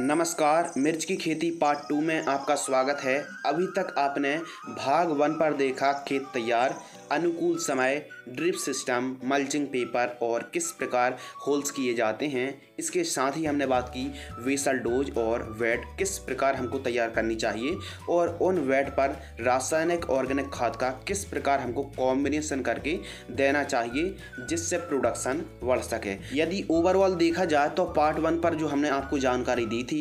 नमस्कार, मिर्च की खेती पार्ट 2 में आपका स्वागत है। अभी तक आपने भाग 1 पर देखा खेत तैयार, अनुकूल समय, ड्रिप सिस्टम, मल्चिंग पेपर और किस प्रकार होल्स किए जाते हैं। इसके साथ ही हमने बात की वेसल डोज और वेट किस प्रकार हमको तैयार करनी चाहिए और उन वेट पर रासायनिक ऑर्गेनिक खाद का किस प्रकार हमको कॉम्बिनेशन करके देना चाहिए जिससे प्रोडक्शन बढ़ सके। यदि ओवरऑल देखा जाए तो पार्ट 1 पर जो हमने आपको जानकारी दी थी,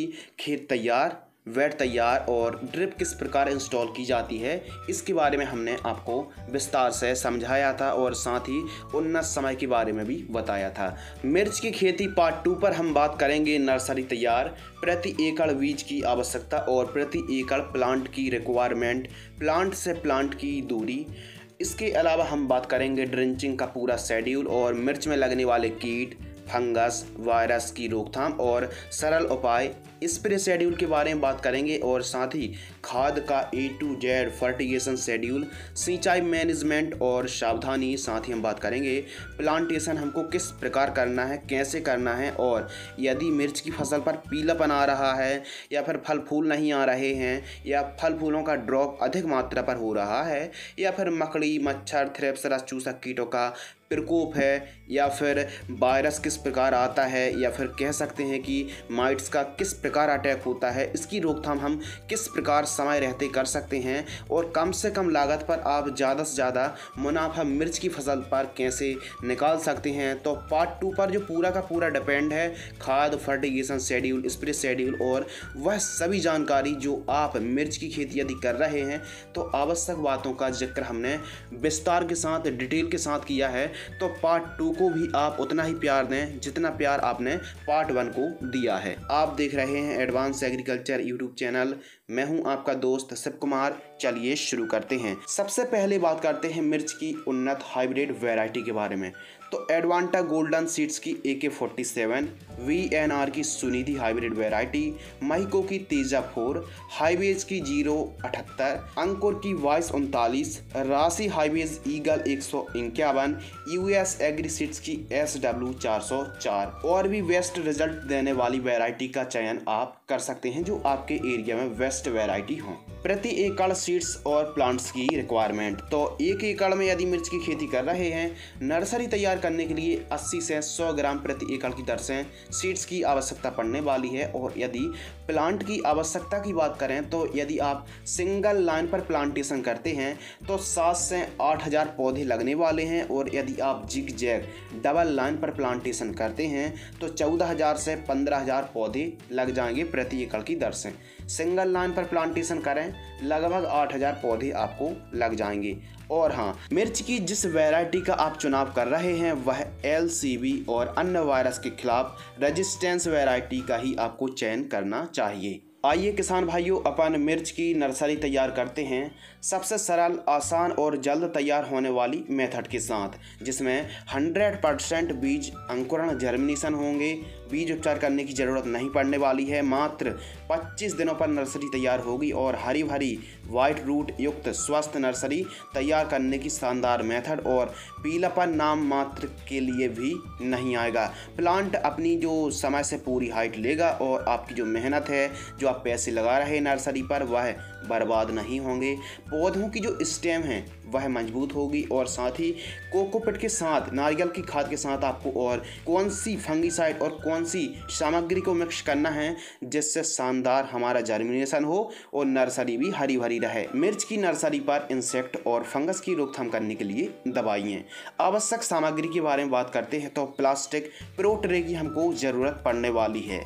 खेत तैयार, वेट तैयार और ड्रिप किस प्रकार इंस्टॉल की जाती है, इसके बारे में हमने आपको विस्तार से समझाया था और साथ ही उन्नत समय के बारे में भी बताया था। मिर्च की खेती पार्ट 2 पर हम बात करेंगे नर्सरी तैयार, प्रति एकड़ बीज की आवश्यकता और प्रति एकड़ प्लांट की रिक्वायरमेंट, प्लांट से प्लांट की दूरी। इसके अलावा हम बात करेंगे ड्रेंचिंग का पूरा शेड्यूल और मिर्च में लगने वाले कीट, फंगस, वायरस की रोकथाम और सरल उपाय, स्प्रे शेड्यूल के बारे में बात करेंगे और साथ ही खाद का A to Z fertigation schedule, सिंचाई मैनेजमेंट और सावधानी। साथ ही हम बात करेंगे प्लांटेशन हमको किस प्रकार करना है, कैसे करना है और यदि मिर्च की फसल पर पीलापन आ रहा है या फिर फल फूल नहीं आ रहे हैं या फल फूलों का ड्रॉप अधिक मात्रा पर हो रहा है या फिर मकड़ी, मच्छर, थ्रिप्स, रस चूसक कीटों का प्रकोप है या फिर वायरस किस प्रकार आता है या फिर कह सकते हैं कि माइट्स का किस प्रकार अटैक होता है, इसकी रोकथाम हम किस प्रकार समय रहते कर सकते हैं और कम से कम लागत पर आप ज़्यादा से ज़्यादा मुनाफा मिर्च की फसल पर कैसे निकाल सकते हैं। तो पार्ट 2 पर जो पूरा का पूरा डिपेंड है खाद, फर्टिगेशन शेड्यूल, स्प्रे शेड्यूल और वह सभी जानकारी जो आप मिर्च की खेती यदि कर रहे हैं तो आवश्यक बातों का जिक्र हमने विस्तार के साथ, डिटेल के साथ किया है। तो पार्ट 2 को भी आप उतना ही प्यार दें जितना प्यार आपने पार्ट 1 को दिया है। आप देख रहे हैं एडवांस एग्रीकल्चर यूट्यूब चैनल। मैं हूं आपका दोस्त शिव कुमार। चलिए शुरू करते हैं। सबसे पहले बात करते हैं मिर्च की उन्नत हाइब्रिड वैरायटी के बारे में। तो एडवांटा गोल्डन सीड्स की AK-47, VNR की सुनिधि हाइब्रिड वैरायटी, महिको की तेजा 4, हाईवेज की 078, अंकुर की वाइस 39, राशि highways eagle 151, US agree seeds की SW 404 और भी बेस्ट रिजल्ट देने वाली वैरायटी का चयन आप कर सकते हैं जो आपके एरिया में बेस्ट वैरायटी हो। प्रति एकड़ सीड्स और प्लांट्स की रिक्वायरमेंट, तो 1 एकड़ में यदि मिर्च की खेती कर रहे हैं, नर्सरी तैयार करने के लिए 80 से 100 ग्राम प्रति एकड़ की दर से सीड्स की आवश्यकता पड़ने वाली है। और यदि प्लांट की आवश्यकता की बात करें तो यदि आप सिंगल लाइन पर प्लांटेशन करते हैं तो 7 से 8,000 पौधे लगने वाले हैं और यदि आप जिग जैग डबल लाइन पर प्लांटेशन करते हैं तो 14,000 से 15,000 पौधे लग जाएंगे प्रति एकड़ की दर से। सिंगल लाइन पर प्लांटेशन करें लगभग 8,000 पौधे आपको लग जाएंगे। और हाँ, मिर्च की जिस वैरायटी का आप चुनाव कर रहे हैं वह LCB और अन्य वायरस के खिलाफ रेजिस्टेंस वैरायटी का ही आपको चयन करना चाहिए। आइए किसान भाइयों, अपन मिर्च की नर्सरी तैयार करते हैं सबसे सरल, आसान और जल्द तैयार होने वाली मेथड के साथ, जिसमें 100% बीज अंकुरण जर्मिनेशन होंगे। बीज उपचार करने की ज़रूरत नहीं पड़ने वाली है। मात्र 25 दिनों पर नर्सरी तैयार होगी और हरी भरी वाइट रूट युक्त स्वस्थ नर्सरी तैयार करने की शानदार मेथड और पीलापन नाम मात्र के लिए भी नहीं आएगा। प्लांट अपनी जो समय से पूरी हाइट लेगा और आपकी जो मेहनत है, जो आप पैसे लगा रहे हैं नर्सरी पर, वह बर्बाद नहीं होंगे। पौधों की जो स्टेम है वह मजबूत होगी और साथ ही कोकोपीट के साथ, नारियल की खाद के साथ आपको और कौन सी फंगीसाइड और कौन सी सामग्री को मिक्स करना है जिससे शानदार हमारा जर्मिनेशन हो और नर्सरी भी हरी भरी रहे। मिर्च की नर्सरी पर इंसेक्ट और फंगस की रोकथाम करने के लिए दवाइयाँ। आवश्यक सामग्री के बारे में बात करते हैं तो प्लास्टिक प्रो ट्रे की हमको ज़रूरत पड़ने वाली है,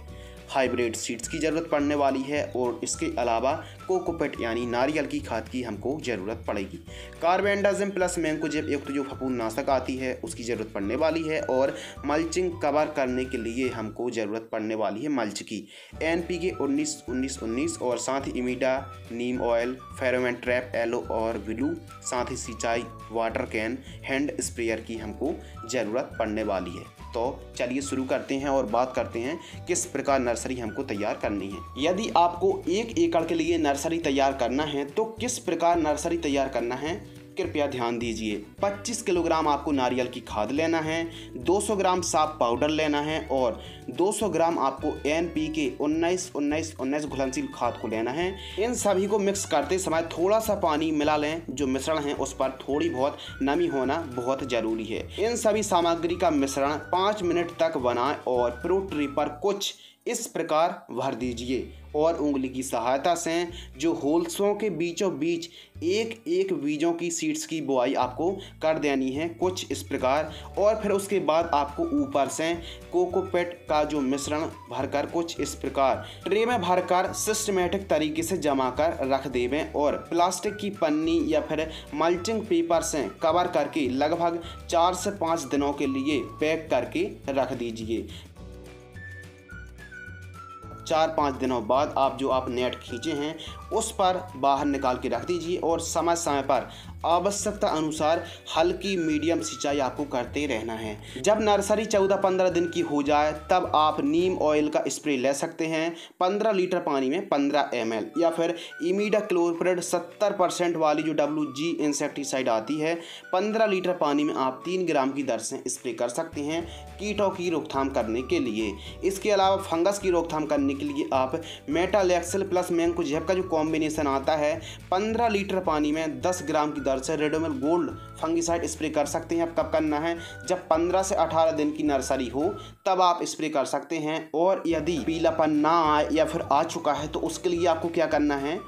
हाइब्रिड सीड्स की ज़रूरत पड़ने वाली है और इसके अलावा कोकोपीट यानी नारियल की खाद की हमको ज़रूरत पड़ेगी। कार्बेंडाजिम प्लस मैंकोजेब युक्त जो फफूंदनाशक आती है उसकी ज़रूरत पड़ने वाली है और मल्चिंग कवर करने के लिए हमको ज़रूरत पड़ने वाली है मल्च की, NPK 19-19-19 और साथ ही इमीडा, नीम ऑयल, फेरोमोन ट्रैप, येलो और ब्लू, साथ ही सिंचाई वाटर कैन, हैंड स्प्रेयर की हमको ज़रूरत पड़ने वाली है। तो चलिए शुरू करते हैं और बात करते हैं किस प्रकार नर्सरी हमको तैयार करनी है। यदि आपको 1 एकड़ के लिए नर्सरी तैयार करना है तो किस प्रकार नर्सरी तैयार करना है कृपया ध्यान दीजिए। 25 किलोग्राम आपको नारियल की खाद लेना है, 200 ग्राम साफ पाउडर लेना है और 200 ग्राम आपको NPK 19-19-19 घुलनशील खाद को लेना है। इन सभी को मिक्स करते समय थोड़ा सा पानी मिला लें। जो मिश्रण है उस पर थोड़ी बहुत नमी होना बहुत ज़रूरी है। इन सभी सामग्री का मिश्रण 5 मिनट तक बनाएं और प्रो ट्री पर कुछ इस प्रकार भर दीजिए और उंगली की सहायता से जो होल्सों के बीचों बीच एक एक बीजों की सीड्स की बुआई आपको कर देनी है, कुछ इस प्रकार। और फिर उसके बाद आपको ऊपर से कोकोपीट का जो मिश्रण भरकर कुछ इस प्रकार ट्रे में भरकर सिस्टमेटिक तरीके से जमा कर रख देवें और प्लास्टिक की पन्नी या फिर मल्चिंग पेपर से कवर करके लगभग 4 से 5 दिनों के लिए पैक करके रख दीजिए। 4-5 दिनों बाद आप जो आप नेट खींचे हैं उस पर बाहर निकाल के रख दीजिए और समय समय पर आवश्यकता अनुसार हल्की मीडियम सिंचाई आपको करते रहना है। जब नर्सरी 14-15 दिन की हो जाए तब आप नीम ऑयल का स्प्रे ले सकते हैं 15 लीटर पानी में 15 ml, या फिर इमिडाक्लोप्रिड 70% वाली जो WG इंसेक्टिसाइड आती है 15 लीटर पानी में आप 3 ग्राम की दर से स्प्रे कर सकते हैं कीटों की रोकथाम करने के लिए। इसके अलावा फंगस की रोकथाम करने के लिए आप मेटालेक्सिल प्लस मैंकोजेब का जो कॉम्बिनेशन आता है 15 लीटर पानी में 10 ग्राम की दर से रेडोमिल गोल्ड फंगिसाइड स्प्रे कर सकते हैं। अब कब करना है? जब 15 से 18 दिन की नर्सरी हो तब आप स्प्रे कर सकते हैं। और यदि पीलापन ना आए या फिर आ चुका है तो उसके लिए आपको क्या करना है?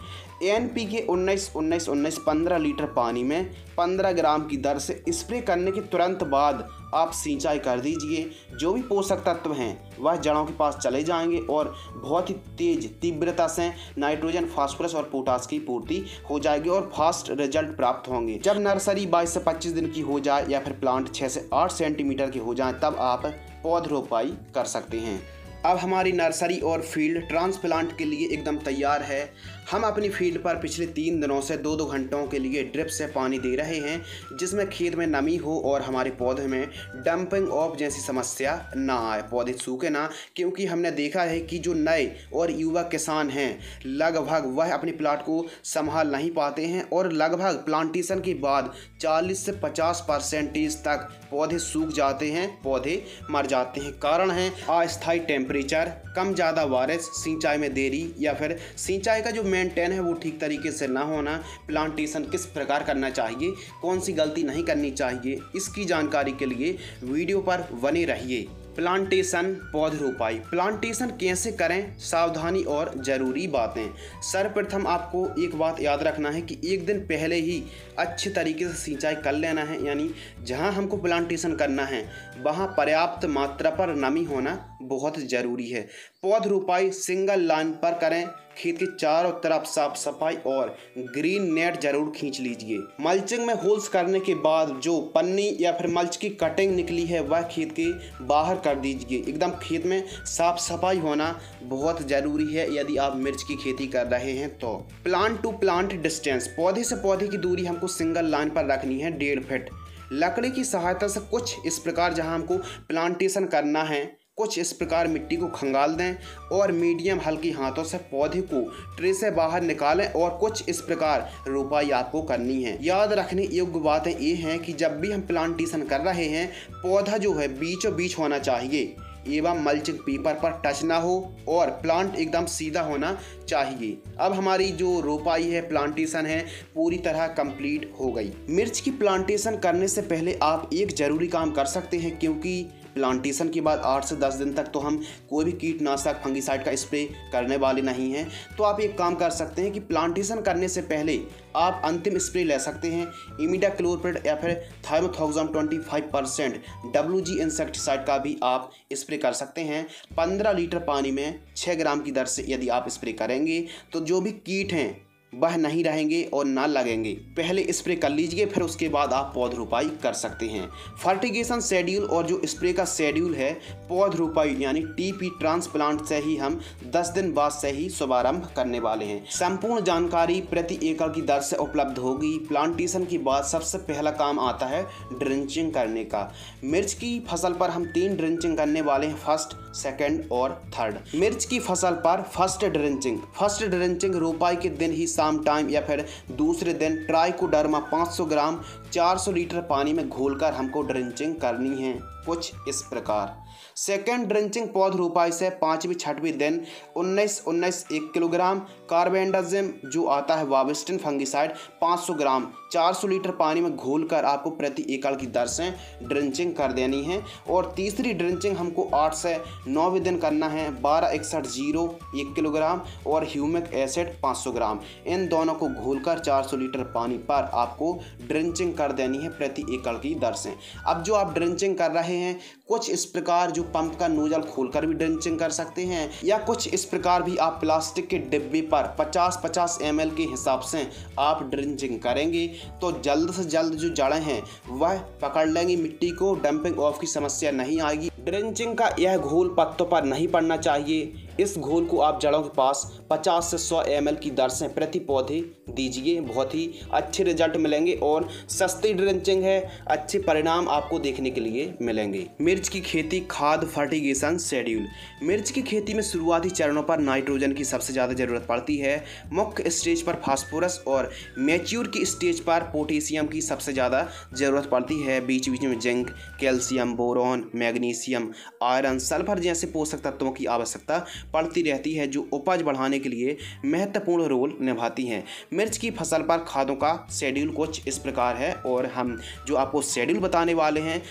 NPK 19-19-19 15 लीटर पानी में 15 ग्राम की दर से स्प्रे करने के तुरंत बाद आप सिंचाई कर दीजिए। जो भी पोषक तत्व हैं वह जड़ों के पास चले जाएंगे और बहुत ही तेज तीव्रता से नाइट्रोजन, फास्फोरस और पोटास की पूर्ति हो जाएगी और फास्ट रिजल्ट प्राप्त होंगे। जब नर्सरी 22 से 25 दिन की हो जाए या फिर प्लांट 6 से 8 सेंटीमीटर के हो जाए तब आप पौधरोपाई कर सकते हैं। अब हमारी नर्सरी और फील्ड ट्रांसप्लांट के लिए एकदम तैयार है। हम अपनी फील्ड पर पिछले 3 दिनों से 2-2 घंटों के लिए ड्रिप से पानी दे रहे हैं जिसमें खेत में नमी हो और हमारे पौधे में डंपिंग ऑफ जैसी समस्या ना आए, पौधे सूखे ना। क्योंकि हमने देखा है कि जो नए और युवा किसान हैं लगभग वह अपने प्लाट को संभाल नहीं पाते हैं और लगभग प्लांटेशन के बाद 40 से 50% तक पौधे सूख जाते हैं, पौधे मर जाते हैं। कारण है अस्थायी टेम्परेचर, कम ज़्यादा बारिश, सिंचाई में देरी या फिर सिंचाई का जो मेंटेन है वो ठीक तरीके से ना होना, प्लांटेशन किस प्रकार करना चाहिए, कौन सी गलती नहीं करनी चाहिए, इसकी जानकारी के लिए वीडियो पर बने रहिए। प्लांटेशन पौधरोपाई प्लांटेशन कैसे करें, सावधानी और ज़रूरी बातें। सर्वप्रथम आपको एक बात याद रखना है कि एक दिन पहले ही अच्छे तरीके से सिंचाई कर लेना है, यानी जहां हमको प्लांटेशन करना है वहां पर्याप्त मात्रा पर नमी होना बहुत ज़रूरी है। पौधरोपाई सिंगल लाइन पर करें, खेत के चारों तरफ साफ सफाई और ग्रीन नेट जरूर खींच लीजिए। मल्चिंग में होल्स करने के बाद जो पन्नी या फिर मल्च की कटिंग निकली है वह खेत के बाहर कर दीजिए। एकदम खेत में साफ सफाई होना बहुत ज़रूरी है यदि आप मिर्च की खेती कर रहे हैं तो। प्लांट टू प्लांट डिस्टेंस, पौधे से पौधे की दूरी हमको सिंगल लाइन पर रखनी है 1.5 फीट। लकड़ी की सहायता से कुछ इस प्रकार जहां हमको प्लांटेशन करना है कुछ इस प्रकार मिट्टी को खंगाल दें और मीडियम हल्की हाथों से पौधे को ट्रे से बाहर निकालें और कुछ इस प्रकार रोपाई आपको करनी है। याद रखने योग्य बातें ये हैं कि जब भी हम प्लांटेशन कर रहे हैं पौधा जो है बीचों बीच होना चाहिए एवं मल्चिंग पेपर पर टच ना हो और प्लांट एकदम सीधा होना चाहिए। अब हमारी जो रोपाई है, प्लांटेशन है, पूरी तरह कंप्लीट हो गई। मिर्च की प्लांटेशन करने से पहले आप एक ज़रूरी काम कर सकते हैं, क्योंकि प्लांटेशन के बाद 8 से 10 दिन तक तो हम कोई भी कीटनाशक फंगिसाइड का स्प्रे करने वाले नहीं हैं। तो आप एक काम कर सकते हैं कि प्लांटेशन करने से पहले आप अंतिम स्प्रे ले सकते हैं इमिडाक्लोप्रिड या फिर थाइमोथोक्साम 25% WG इंसेक्टिसाइड का भी आप स्प्रे कर सकते हैं। 15 लीटर पानी में 6 ग्राम की दर से यदि आप स्प्रे करेंगे तो जो भी कीट हैं वह नहीं रहेंगे और ना लगेंगे। पहले स्प्रे कर लीजिए, फिर उसके बाद आप पौधरोपाई कर सकते हैं। फर्टिगेशन शेड्यूल और जो स्प्रे का शेड्यूल है पौधरोपाई यानी TP ट्रांसप्लांट से ही हम 10 दिन बाद से ही शुभारंभ करने वाले हैं। संपूर्ण जानकारी प्रति एकड़ की दर से उपलब्ध होगी। प्लांटेशन के बाद सबसे पहला काम आता है ड्रिंचिंग करने का। मिर्च की फसल पर हम 3 ड्रिंचिंग करने वाले हैं, फर्स्ट, सेकेंड और थर्ड। मिर्च की फसल पर फर्स्ट ड्रिंचिंग रोपाई के दिन ही शाम टाइम या फिर दूसरे दिन ट्राइकोडर्मा 500 ग्राम 400 लीटर पानी में घोलकर हमको ड्रिंचिंग करनी है कुछ इस प्रकार। सेकेंड ड्रिंचिंग पौधरोपाई से 5वीं 6वीं दिन 19-19 1 किलोग्राम कार्बेंडाजिम जो आता है वाविस्टिन फंगिसाइड 500 ग्राम 400 लीटर पानी में घोलकर आपको प्रति एकड़ की दर से ड्रिंचिंग कर देनी है। और तीसरी ड्रिंचिंग हमको 8 से 9वें दिन करना है 12-61-0 1 किलोग्राम और ह्यूमिक एसिड 500 ग्राम। इन दोनों को घोलकर 400 लीटर पानी पर आपको ड्रिंचिंग कर देनी है प्रति एकड़ की दर से। अब जो आप ड्रिंचिंग कर रहे हैं कुछ इस प्रकार जो पंप का नोजल खोलकर भी ड्रिंचिंग कर सकते हैं या कुछ इस प्रकार भी आप प्लास्टिक के डिब्बे पर 50-50 ml के हिसाब से आप ड्रिंचिंग करेंगे तो जल्द से जल्द जो जड़ें हैं वह पकड़ लेंगी मिट्टी को, डंपिंग ऑफ की समस्या नहीं आएगी। ड्रिंचिंग का यह घोल पत्तों पर नहीं पड़ना चाहिए। इस घोल को आप जड़ों के पास 50 से 100 ml की दर से प्रति पौधे दीजिए, बहुत ही अच्छे रिजल्ट मिलेंगे और सस्ती ड्रिंचिंग है, अच्छे परिणाम आपको देखने के लिए मिलेंगे। मिर्च की खेती खाद फर्टिगेशन शेड्यूल। मिर्च की खेती में शुरुआती चरणों पर नाइट्रोजन की सबसे ज़्यादा ज़रूरत पड़ती है। मुख्य स्टेज पर फास्फोरस और मैच्योर की स्टेज पर पोटेशियम की सबसे ज़्यादा ज़रूरत पड़ती है। बीच बीच में zinc, calcium, boron, magnesium, iron, sulphur जैसे पोषक तत्वों की आवश्यकता पड़ती रहती है जो उपज बढ़ाने के लिए महत्वपूर्ण रोल निभाती हैं। मिर्च की फसल पर खादों का शेड्यूल कुछ इस प्रकार है और हम जो आपको शेड्यूल बताने वाले हैं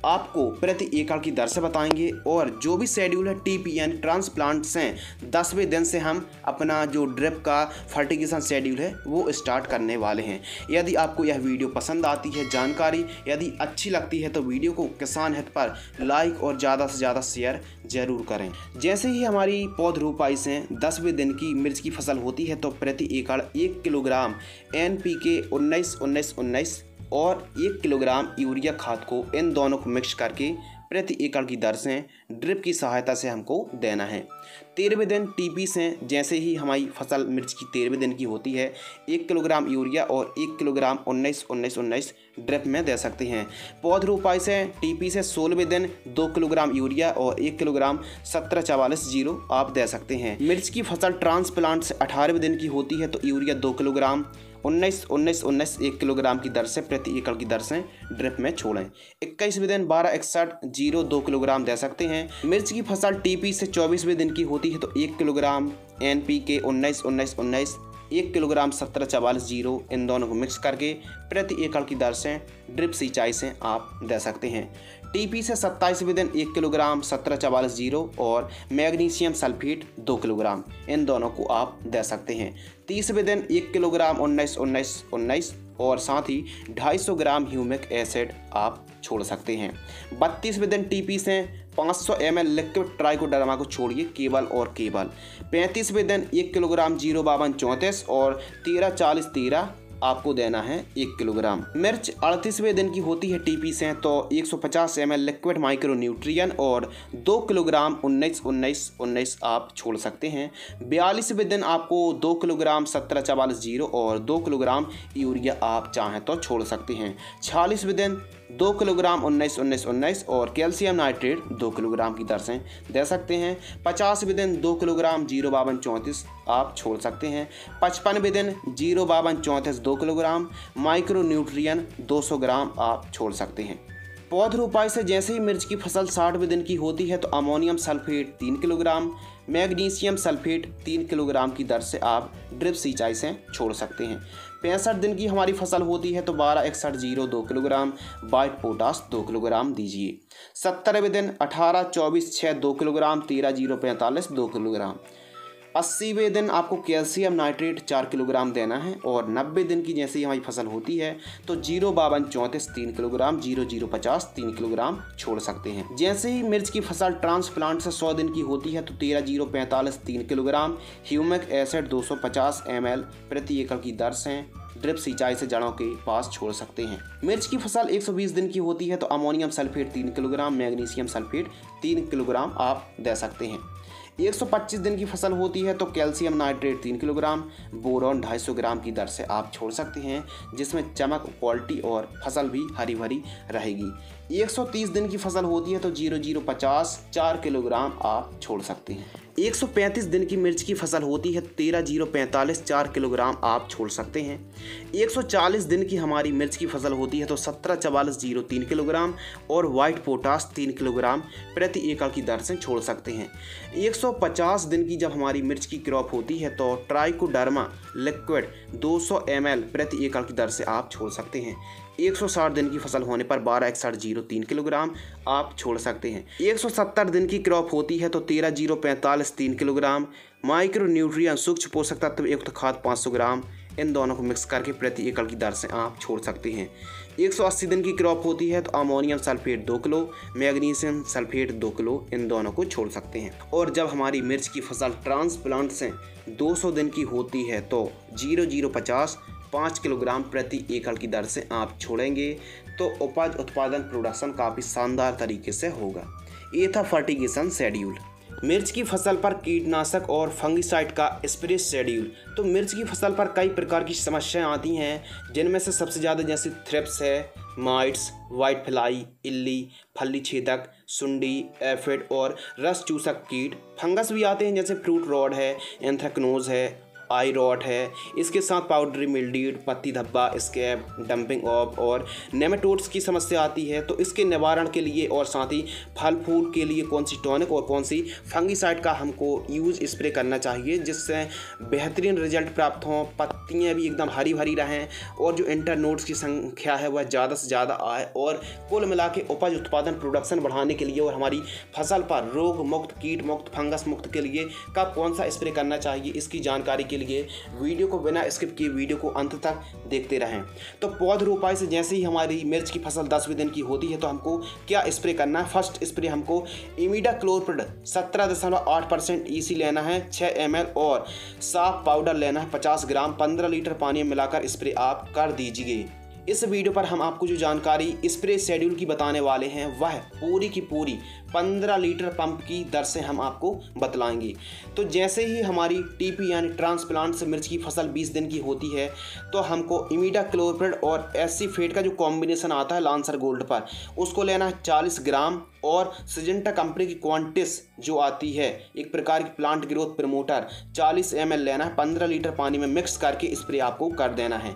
आपको प्रति एकड़ की दर से बताएंगे। और जो भी शेड्यूल है TPN ट्रांसप्लांट से 10वें दिन से हम अपना जो ड्रिप का फर्टिगेशन शेड्यूल है वो स्टार्ट करने वाले हैं। यदि आपको यह वीडियो पसंद आती है, जानकारी यदि अच्छी लगती है तो वीडियो को किसान हित पर लाइक और ज़्यादा से ज़्यादा शेयर जरूर करें। जैसे ही हमारी पौधरोपाई से 10वें दिन की मिर्च की फसल होती है तो प्रति एकड़ 1 किलोग्राम NPK 19-19-19 और 1 किलोग्राम यूरिया खाद को इन दोनों को मिक्स करके प्रति एकड़ की दर से ड्रिप की सहायता से हमको देना है। 13वें दिन TP से जैसे ही हमारी फसल मिर्च की 13वें दिन की होती है 1 किलोग्राम यूरिया और 1 किलोग्राम 19-19-19 ड्रिप में दे सकते हैं। पौधरोपाई से TP से 16वें दिन 2 किलोग्राम यूरिया और 1 किलोग्राम 17-44-0 आप दे सकते हैं। मिर्च की फसल ट्रांसप्लांट से 18वें दिन की होती है तो यूरिया 2 किलोग्राम 19-19-19 1 किलोग्राम की दर से प्रति एकड़ की दर से ड्रिप में छोड़ें। 21वें दिन 12-61-0 2 किलोग्राम दे सकते हैं। मिर्च की फसल TP से 24वें दिन की होती है तो 1 किलोग्राम NPK 19-19-19 1 किलोग्राम 17-44-0 इन दोनों को मिक्स करके प्रति एकड़ की दर से ड्रिप सिंचाई से आप दे सकते हैं। TP से 27वें दिन 1 किलोग्राम 17-44-0 और मैग्नीशियम सल्फेट 2 किलोग्राम इन दोनों को आप दे सकते हैं। 30वें दिन 1 किलोग्राम 19-19-19 और साथ ही 250 ग्राम ह्यूमिक एसिड आप छोड़ सकते हैं। 32वें दिन TP से 500 ml लिक्विड ट्राइकोडर्मा को छोड़िए केवल और केवल। 35वें दिन 1 किलोग्राम 052-34 और 13-40-13 आपको देना है 1 किलोग्राम। मिर्च 38वें दिन की होती है TP से तो 150 ml लिक्विड माइक्रो न्यूट्रियन और 2 किलोग्राम 19-19-19 आप छोड़ सकते हैं। 42वें दिन आपको 2 किलोग्राम 17-44-0 और 2 किलोग्राम यूरिया आप चाहें तो छोड़ सकते हैं। 46वें दिन 2 किलोग्राम 19-19-19 और कैल्शियम नाइट्रेट 2 किलोग्राम की दर से दे सकते हैं। 50वें दिन 2 किलोग्राम 052-34 आप छोड़ सकते हैं। 55वें दिन 052-34 2 किलोग्राम माइक्रो न्यूट्रियन 200 ग्राम आप छोड़ सकते हैं। पौधरोपाई से जैसे ही मिर्च की फसल 60वें दिन की होती है तो ammonium sulphate 3 kilogram magnesium sulphate 3 kilogram की दर से आप ड्रिप सिंचाई से छोड़ सकते हैं। 65 दिन की हमारी फसल होती है तो 12-61-0 2 किलोग्राम वाइट पोटास 2 किलोग्राम दीजिए। 70वें दिन 18-24-6 2 किलोग्राम 13-0-45 2 किलोग्राम। 80वें दिन आपको कैल्शियम नाइट्रेट 4 किलोग्राम देना है। और 90 दिन की जैसे ही हमारी फसल होती है तो 052-34 3 किलोग्राम 0050 3 किलोग्राम छोड़ सकते हैं। जैसे ही मिर्च की फसल ट्रांसप्लांट से 100 दिन की होती है तो 13-0-45 3 किलोग्राम ह्यूमिक एसिड 250 ml प्रति एकड़ की दर से ड्रिप सिंचाई से जड़ों के पास छोड़ सकते हैं। मिर्च की फसल 120 दिन की होती है तो ammonium sulphate 3 kilogram magnesium sulphate 3 kilogram आप दे सकते हैं। 125 दिन की फसल होती है तो कैल्शियम नाइट्रेट 3 किलोग्राम बोरॉन 250 ग्राम की दर से आप छोड़ सकते हैं, जिसमें चमक, क्वालिटी और फसल भी हरी भरी रहेगी। 130 दिन की फसल होती है तो 0050 4 किलोग्राम आप छोड़ सकते हैं। 135 दिन की मिर्च की फसल होती है 13,045 4 किलोग्राम आप छोड़ सकते हैं। 140 दिन की हमारी मिर्च की फसल होती है तो 17,4403 किलोग्राम और वाइट पोटाश 3 किलोग्राम प्रति एकड़ की दर से छोड़ सकते हैं। 150 दिन की जब हमारी मिर्च की क्रॉप होती है तो ट्राइकोडर्मा लिक्विड 200 ml प्रति एकड़ की दर से आप छोड़ सकते हैं। 160 दिन की फसल होने पर 12,6103 किलोग्राम आप छोड़ सकते हैं। 170 दिन की क्रॉप होती है तो 13,045 3 किलोग्राम। माइक्रो न्यूट्रिएंट सूक्ष्म पोषक तत्व युक्त खाद 500 ग्राम, इन दोनों को मिक्स करके प्रति एकड़ की दर से आप छोड़ सकते हैं। 180 दिन की क्रॉप होती है तो ammonium sulphate 2 kilo, magnesium sulphate 2 kilo, इन दोनों को छोड़ सकते हैं। और जब हमारी मिर्च की फसल ट्रांसप्लांट से 200 दिन की होती है तो 0,050 5 किलोग्राम प्रति एकड़ की दर से आप छोड़ेंगे तो उपज उत्पादन प्रोडक्शन काफ़ी शानदार तरीके से होगा। ये था फर्टिगेशन शेड्यूल। मिर्च की फसल पर कीटनाशक और फंगिसाइड का स्प्रे शेड्यूल। तो मिर्च की फसल पर कई प्रकार की समस्याएं आती हैं, जिनमें से सबसे ज़्यादा जैसे थ्रिप्स है, माइट्स, वाइट फ्लाई, इल्ली, फली छेदक, सुंडी, एफिड और रस चूसक कीट। फंगस भी आते हैं जैसे फ्रूट रॉड है, एंथ्रेक्नोज है, आई रॉट है। इसके साथ पाउडरी मिल्ड्यू, पत्ती धब्बा, स्कैब, डंपिंग ऑफ और नेमेटोड्स की समस्या आती है। तो इसके निवारण के लिए और साथ ही फल फूल के लिए कौन सी टॉनिक और कौन सी फंगिसाइड का हमको यूज स्प्रे करना चाहिए जिससे बेहतरीन रिजल्ट प्राप्त हों, पत्तियाँ भी एकदम हरी भरी रहें और जो इंटरनोड्स की संख्या है वह ज़्यादा से ज़्यादा आए और कुल मिला के उपज उत्पादन प्रोडक्शन बढ़ाने के लिए और हमारी फसल पर रोग मुक्त, कीट मुक्त, फंगस मुक्त के लिए कब कौन सा स्प्रे करना चाहिए, इसकी जानकारी के लिए वीडियो को बिना स्किप किए वीडियो को अंत तक देखते रहें। तो पौध रोपाई से जैसे ही हमारी मिर्च की फसल 10वें दिन की होती है तो हमको क्या स्प्रे करना है। फर्स्ट स्प्रे हमको इमिडाक्लोप्रिड 17.8% EC लेना है 6 ml और साफ पाउडर लेना है 50 ग्राम, 15 लीटर पानी में मिलाकर स्प्रे आप कर दीजिए। इस वीडियो पर हम आपको जो जानकारी स्प्रे शेड्यूल की बताने वाले हैं वह पूरी की पूरी 15 लीटर पंप की दर से हम आपको बतलाएंगे। तो जैसे ही हमारी टीपी यानी ट्रांसप्लांट से मिर्च की फसल 20 दिन की होती है तो हमको इमिडाक्लोप्रिड और एसीफेट का जो कॉम्बिनेशन आता है लांसर गोल्ड पर उसको लेना है 40 ग्राम और सिजेंटा कंपनी की क्वांटिस जो आती है एक प्रकार की प्लांट ग्रोथ प्रमोटर 40 ml लेना है, 15 लीटर पानी में मिक्स करके स्प्रे आपको कर देना है।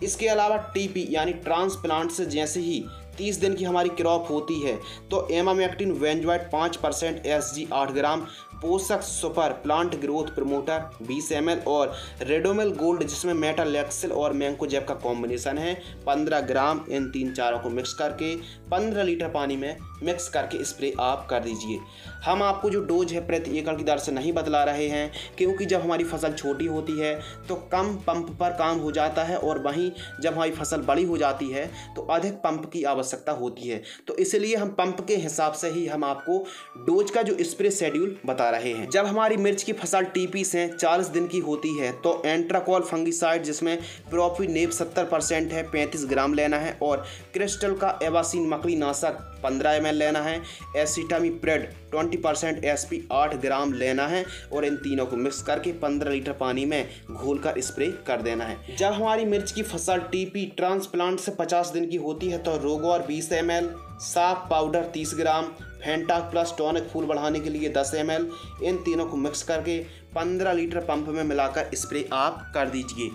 इसके अलावा टीपी यानी ट्रांसप्लांट से जैसे ही 30 दिन की हमारी क्रॉप होती है तो एमामेक्टिन वेंजवाइट 5% SG 8 ग्राम, पोषक super plant growth promoter 20 ml और रेडोमिल गोल्ड जिसमें मेटालेक्सिल और मैंकोजेब का कॉम्बिनेशन है 15 ग्राम, इन तीन चारों को मिक्स करके 15 लीटर पानी में मिक्स करके स्प्रे आप कर दीजिए। हम आपको जो डोज है प्रति एकड़ की दर से नहीं बतला रहे हैं क्योंकि जब हमारी फसल छोटी होती है तो कम पंप पर काम हो जाता है और वहीं जब हमारी फसल बड़ी हो जाती है तो अधिक पंप की आवश्यकता होती है। तो इसलिए हम पंप के हिसाब से ही हम आपको डोज का जो स्प्रे शेड्यूल बता रहे हैं। जब हमारी मिर्च की फसल टीपी से 40 दिन की होती है तो एंट्राकॉल फंगिसाइड जिसमें प्रोपिनेप 70% है 35 ग्राम लेना है और क्रिस्टल का एवासीन मकड़ी नाशक 15 ml लेना है, एसिटामिप्रिड 20% SP 8 ग्राम लेना है और इन तीनों को मिक्स करके 15 लीटर पानी में घोलकर स्प्रे कर देना है। जब हमारी मिर्च की फसल टीपी ट्रांसप्लांट से 50 दिन की होती है तो रोगोर 20 ml, साफ पाउडर 30 ग्राम, फेंटाक प्लस टॉनिक फूल बढ़ाने के लिए 10 ml, इन तीनों को मिक्स करके 15 लीटर पंप में मिलाकर स्प्रे आप कर दीजिए।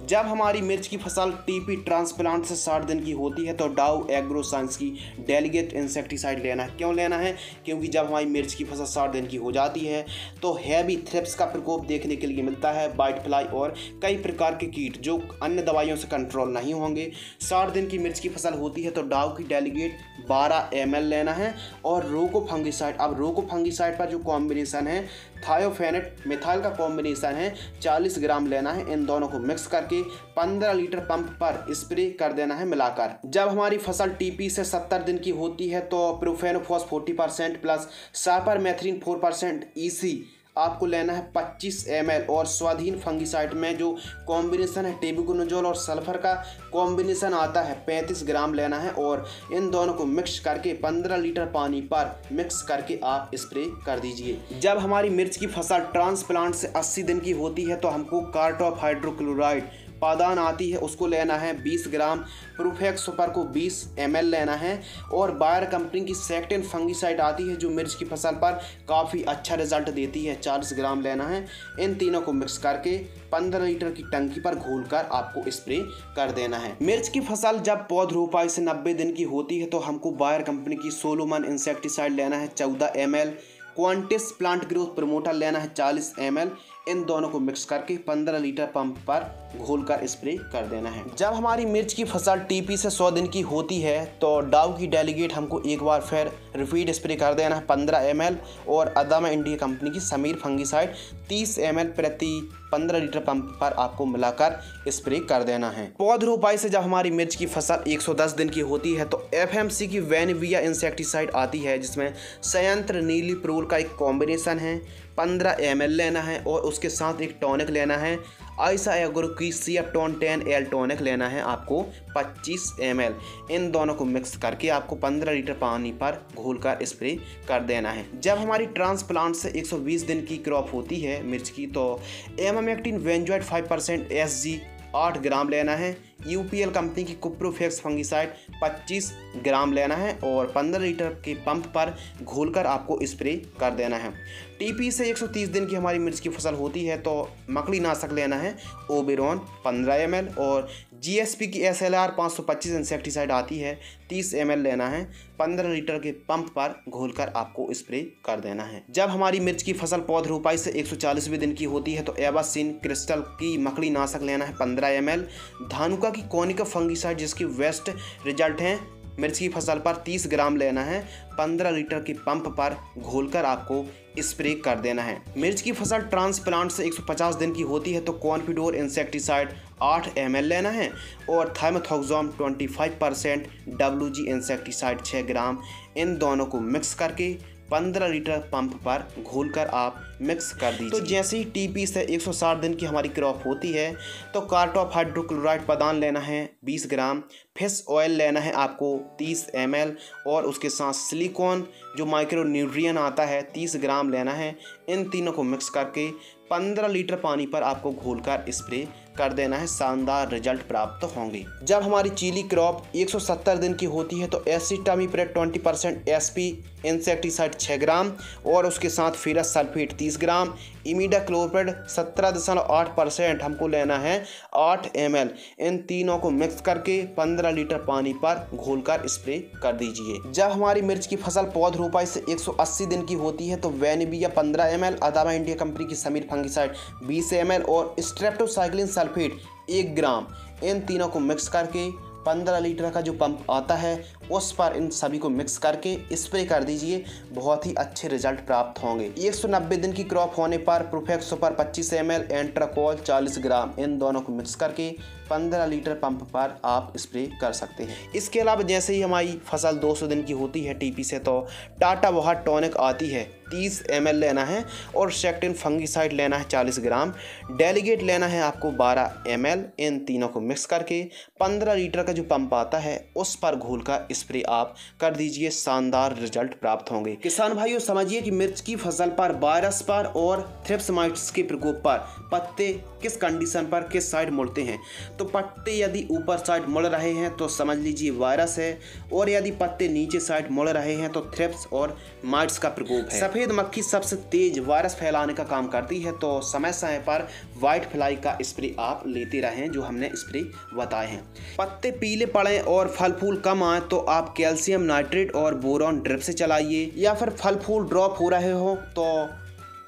जब हमारी मिर्च की फसल टीपी ट्रांसप्लांट से 60 दिन की होती है तो डाउ एग्रो साइंस की डेलीगेट इंसेक्टिसाइड लेना है। क्यों लेना है? क्योंकि जब हमारी मिर्च की फसल 60 दिन की हो जाती है तो हैवी थ्रिप्स का प्रकोप देखने के लिए मिलता है, वाइट फ्लाई और कई प्रकार के कीट जो अन्य दवाइयों से कंट्रोल नहीं होंगे। 60 दिन की मिर्च की फसल होती है तो डाउ की डेलीगेट 12 ml लेना है और रोको फंगिसाइड, अब रोको फंगिसाइड पर जो कॉम्बिनेशन है थायोफेनेट मिथाइल का कॉम्बिनेशन है 40 ग्राम लेना है। इन दोनों को मिक्स करके 15 लीटर पंप पर स्प्रे कर देना है मिलाकर। जब हमारी फसल टीपी से 70 दिन की होती है तो प्रोफेनोफॉस 40% प्लस साइपरमेथ्रिन 4% EC आपको लेना है 25 ml और स्वाधीन फंगिसाइड में जो कॉम्बिनेशन है टेबुकोनोजोल और सल्फर का कॉम्बिनेशन आता है 35 ग्राम लेना है और इन दोनों को मिक्स करके 15 लीटर पानी पर मिक्स करके आप स्प्रे कर दीजिए। जब हमारी मिर्च की फसल ट्रांसप्लांट से 80 दिन की होती है तो हमको कार्टॉफ हाइड्रोक्लोराइड पादान आती है उसको लेना है 20 ग्राम, प्रोफेक्स सुपर को 20 ml लेना है और बायर कंपनी की सेक्टिन फंगीसाइड आती है जो मिर्च की फसल पर काफ़ी अच्छा रिजल्ट देती है, 40 ग्राम लेना है। इन तीनों को मिक्स करके 15 लीटर की टंकी पर घोलकर आपको स्प्रे कर देना है। मिर्च की फसल जब पौध रोपाई से 90 दिन की होती है तो हमको बायर कंपनी की सोलोमन इंसेक्टिसाइड लेना है 14 ml, Quantis plant growth promoter लेना है 40 ml। इन दोनों को मिक्स करके 15 लीटर पंप पर घोलकर स्प्रे कर देना है। जब हमारी मिर्च की फसल टीपी से 100 दिन की होती है तो डाउ की डेलीगेट हमको एक बार फिर रिपीट स्प्रे कर देना है 15 ml और अदामा इंडिया कंपनी की समीर फंगीसाइड 30 ml प्रति 15 लीटर पंप पर आपको मिलाकर स्प्रे कर देना है। पौध रोपाई से जब हमारी मिर्च की फसल 110 दिन की होती है तो FMC की वैनविया इंसेक्टिसाइड आती है जिसमें संयंत्र नीली प्रोल का एक कॉम्बिनेशन है, 15 ml लेना है और उसके साथ एक टॉनिक लेना है आइसा एग्रो की सियाटोन 10L टॉनिक लेना है आपको 25 ml। इन दोनों को मिक्स करके आपको 15 लीटर पानी पर घोलकर स्प्रे कर देना है। जब हमारी ट्रांसप्लांट से 120 दिन की क्रॉप होती है मिर्च की तो एमामेक्टिन वेंजॉइड 5% SG 8 ग्राम लेना है, UPL कंपनी की कुप्रोफेक्स फंगीसाइड 25 ग्राम लेना है और 15 लीटर के पंप पर घोलकर आपको स्प्रे कर देना है। टीपी से 130 दिन की हमारी मिर्च की फसल होती है तो मकड़ी नाशक लेना है ओबेरॉन 15 ml और GSP की SLR 525 इंसेक्टिसाइड आती है 30 ml लेना है, 15 लीटर के पंप पर घोलकर आपको स्प्रे कर देना है। जब हमारी मिर्च की फसल पौध रोपाई से 140वें दिन की होती है तो एबासिन क्रिस्टल की मकड़ी नाशक लेना है 15 ml, धानुका की कोनिका फंगीसाइड जिसकी वेस्ट रिजल्ट हैं मिर्च की फसल पर 30 ग्राम लेना है, 15 लीटर के पंप पर घोलकर आपको स्प्रे कर देना है। मिर्च की फसल ट्रांसप्लांट से 150 दिन की होती है तो कॉन्फिडोर इंसेक्टिसाइड 8 ml लेना है और थाइमेथॉक्सोम 25% WG इंसेक्टिसाइड 6 ग्राम। इन दोनों को मिक्स करके 15 लीटर पंप पर घोलकर आप मिक्स कर दीजिए। तो जैसे ही टीपी से 160 दिन की हमारी क्रॉप होती है तो कार्टॉप हाइड्रोक्लोराइड पादान लेना है 20 ग्राम, फिश ऑयल लेना है आपको 30 ml और उसके साथ सिलिकॉन जो माइक्रो न्यूट्रिएंट आता है 30 ग्राम लेना है। इन तीनों को मिक्स करके 15 लीटर पानी पर आपको घोलकर स्प्रे कर देना है, शानदार रिजल्ट प्राप्त होंगे। जब हमारी चिली क्रॉप 170 दिन की होती है तो एसिटामिप्रेट 20% SP इंसेक्टिसाइड 6 ग्राम और उसके साथ फेरस सल्फेट 30 ग्राम, इमिडाक्लोप्रिड 17.8% हमको लेना है 8 ml। इन तीनों को मिक्स करके 15 लीटर पानी पर घोलकर स्प्रे कर दीजिए। जब हमारी मिर्च की फसल पौध रोपाई से 180 दिन की होती है तो वैनिबिया 15 ml, अदामा इंडिया कंपनी की समीर फंगीसाइड 20 ml और स्ट्रेप्टोसाइक्लिन सल्फेट 1 ग्राम। इन तीनों को मिक्स करके 15 लीटर का जो पंप आता है उस पर इन सभी को मिक्स करके स्प्रे कर दीजिए, बहुत ही अच्छे रिजल्ट प्राप्त होंगे। 190 दिन की क्रॉप होने पर प्रोफेक्स सुपर 25 ml, एंट्राकोल 40 ग्राम। इन दोनों को मिक्स करके 15 लीटर पंप पर आप स्प्रे कर सकते हैं। इसके अलावा जैसे ही हमारी फसल 200 दिन की होती है टीपी से तो टाटा वोहा टॉनिक आती है 30 ml लेना है और सेक्टिन फंगीसाइड लेना है 40 ग्राम, डेलीगेट लेना है आपको 12 ml। इन तीनों को मिक्स करके 15 लीटर का जो पंप आता है उस पर घोलकर स्प्रे आप कर दीजिए, शानदार रिजल्ट प्राप्त होंगे। किसान भाइयों समझिए कि मिर्च की फसल पर वायरस पर और थ्रिप्स माइट्स के प्रकोप पर पत्ते किस कंडीशन पर किस साइड मुड़ते हैं। तो पत्ते यदि ऊपर साइड मुड़ रहे हैं तो समझ लीजिए वायरस है और यदि पत्ते नीचे साइड मुड़ रहे हैं तो थ्रिप्स और माइट्स का प्रकोप है। सफेद मक्खी सबसे तेज वायरस फैलाने का काम करती है तो समय समय पर व्हाइट फ्लाई का स्प्रे आप लेते रहें जो हमने स्प्रे बताए हैं। पत्ते पीले पड़े और फल फूल कम आए तो आप कैल्शियम नाइट्रेट और बोरॉन ड्रिप से चलाइए, या फिर फल फूल ड्रॉप हो रहे हो तो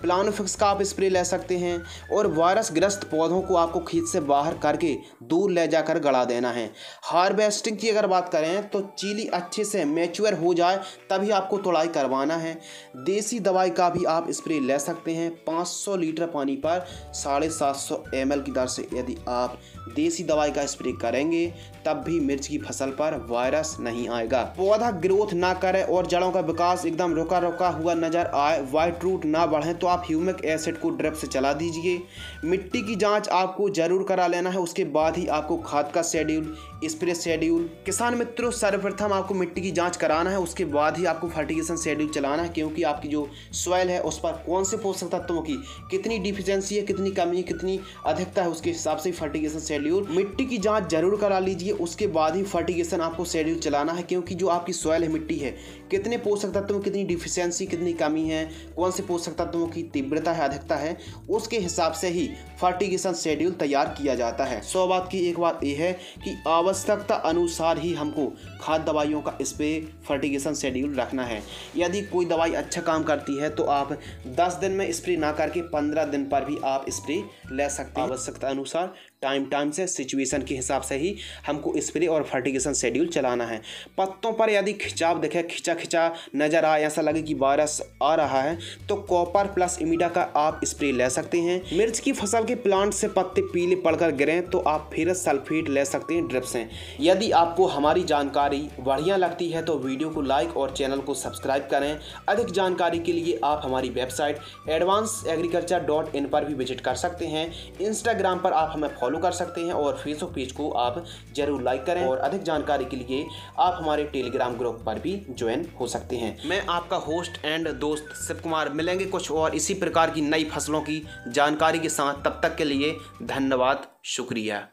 प्लानोफिक्स का आप स्प्रे ले सकते हैं। और वायरस ग्रस्त पौधों को आपको खेत से बाहर करके दूर ले जाकर गड़ा देना है। हार्वेस्टिंग की अगर बात करें तो चीली अच्छे से मैच्योर हो जाए तभी आपको तोड़ाई करवाना है। देसी दवाई का भी आप स्प्रे ले सकते हैं 500 लीटर पानी पर 750 ml की दर से यदि आप देसी दवाई का स्प्रे करेंगे तब भी मिर्च की फसल पर वायरस नहीं आएगा। पौधा ग्रोथ ना करे और जड़ों का विकास एकदम रुका रुका हुआ नजर आए, व्हाइट रूट ना बढ़े तो आप ह्यूमिक एसिड को ड्रिप से चला दीजिए। मिट्टी की जांच आपको जरूर करा लेना है, उसके बाद ही आपको खाद का शेड्यूल, स्प्रे शेड्यूल। किसान मित्रों, सर्वप्रथम आपको मिट्टी की जांच कराना है, उसके बाद ही आपको फर्टिगेशन शेड्यूल चलाना है, क्योंकि आपकी जो सॉइल है उस पर कौन से पोषक तत्वों की कितनी डिफिशियंसी है, कितनी कमी है, कितनी अधिकता है, उसके हिसाब से फर्टिगेशन शेड्यूल। मिट्टी की जांच जरूर करा लीजिए, उसके बाद ही फर्टिगेशन आपको शेड्यूल चलाना है, क्योंकि जो आपकी सॉइल है, मिट्टी है, कितने पोषक तत्वों कितनी डिफिशियंसी, कितनी कमी है, कौन से पोषक तत्वों की तीव्रता है, अधिकता है, उसके हिसाब से ही फर्टिगेशन शेड्यूल तैयार किया जाता है। 100 बात की एक बात यह है कि आवश्यकता अनुसार ही हमको खाद दवाइयों का स्प्रे फर्टिगेशन शेड्यूल रखना है। यदि कोई दवाई अच्छा काम करती है तो आप 10 दिन में स्प्रे ना करके 15 दिन पर भी आप स्प्रे ले सकते हैं। आवश्यकता अनुसार टाइम से सिचुएशन के हिसाब से ही हमको स्प्रे और फर्टिगेशन शेड्यूल चलाना है। पत्तों पर यदि खिंचाव दिखे, खिंचा नजर आए, ऐसा लगे कि वायरस आ रहा है, तो कॉपर प्लस इमिडा का आप स्प्रे ले सकते हैं। मिर्च की फसल के प्लांट से पत्ते पीले पड़कर गिरें तो आप फेरस सल्फेट ले सकते हैं ड्रिप से। यदि आपको हमारी जानकारी बढ़िया लगती है तो वीडियो को लाइक और चैनल को सब्सक्राइब करें। अधिक जानकारी के लिए आप हमारी वेबसाइट advancedagriculture.in पर भी विजिट कर सकते हैं। इंस्टाग्राम पर आप हमें फॉलो कर सकते हैं और फेसबुक पेज को आप जरूर लाइक करें, और अधिक जानकारी के लिए आप हमारे टेलीग्राम ग्रुप पर भी ज्वाइन हो सकते हैं। मैं आपका होस्ट एंड दोस्त शिव कुमार, मिलेंगे कुछ और इसी प्रकार की नई फसलों की जानकारी के साथ। तब तक के लिए धन्यवाद, शुक्रिया।